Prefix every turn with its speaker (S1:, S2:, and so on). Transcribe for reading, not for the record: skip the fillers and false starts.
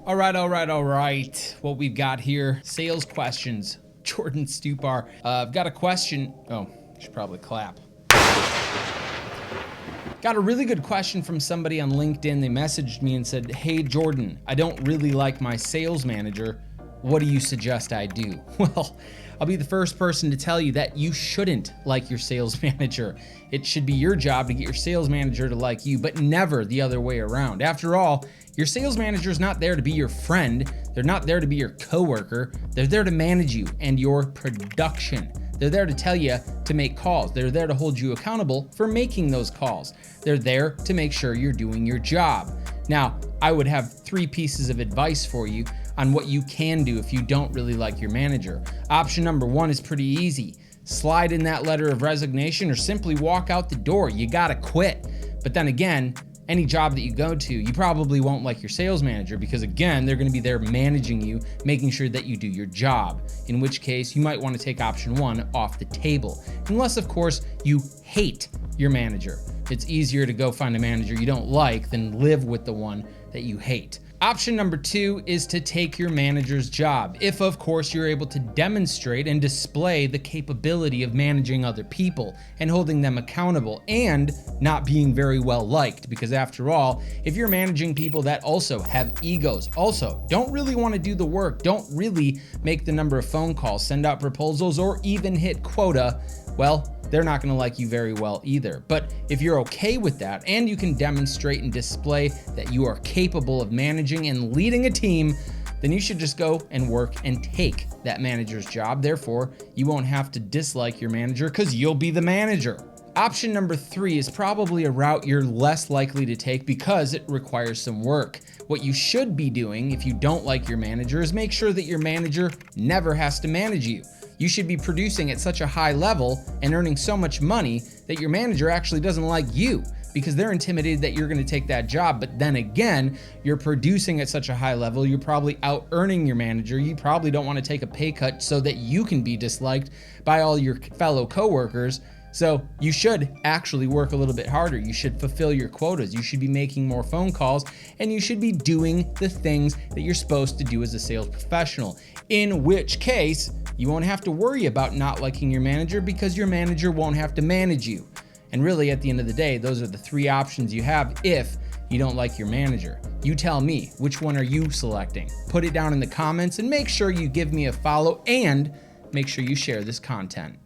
S1: All right. What we've got here, sales questions. Jordan Stupar. I've got a question. Oh, I should probably clap. Got a really good question from somebody on LinkedIn. They messaged me and said, "Hey Jordan, I don't really like my sales manager. What do you suggest I do?" Well, I'll be the first person to tell you that you shouldn't like your sales manager. It should be your job to get your sales manager to like you, but never the other way around. After all, your sales manager is not there to be your friend. They're not there to be your coworker. They're there to manage you and your production. They're there to tell you to make calls. They're there to hold you accountable for making those calls. They're there to make sure you're doing your job. Now, I would have 3 pieces of advice for you on what you can do if you don't really like your manager. Option number 1 is pretty easy. Slide in that letter of resignation or simply walk out the door. You gotta quit. But then again, any job that you go to, you probably won't like your sales manager because again, they're gonna be there managing you, making sure that you do your job. In which case, you might wanna take option 1 off the table. Unless, of course, you hate your manager. It's easier to go find a manager you don't like than live with the one that you hate. Option number 2 is to take your manager's job, if of course you're able to demonstrate and display the capability of managing other people and holding them accountable and not being very well liked. Because after all, if you're managing people that also have egos, also don't really want to do the work, don't really make the number of phone calls, send out proposals, or even hit quota, well, they're not going to like you very well either. But if you're okay with that and you can demonstrate and display that you are capable of managing and leading a team, then you should just go and work and take that manager's job. Therefore, you won't have to dislike your manager because you'll be the manager. Option number 3 is probably a route you're less likely to take because it requires some work. What you should be doing if you don't like your manager is make sure that your manager never has to manage you. You should be producing at such a high level and earning so much money that your manager actually doesn't like you because they're intimidated that you're going to take that job. But then again, you're producing at such a high level, you're probably out earning your manager. You probably don't want to take a pay cut so that you can be disliked by all your fellow coworkers. So you should actually work a little bit harder. You should fulfill your quotas. You should be making more phone calls and you should be doing the things that you're supposed to do as a sales professional. In which case, you won't have to worry about not liking your manager because your manager won't have to manage you. And really, at the end of the day, those are the 3 options you have if you don't like your manager. You tell me, which one are you selecting? Put it down in the comments and make sure you give me a follow and make sure you share this content.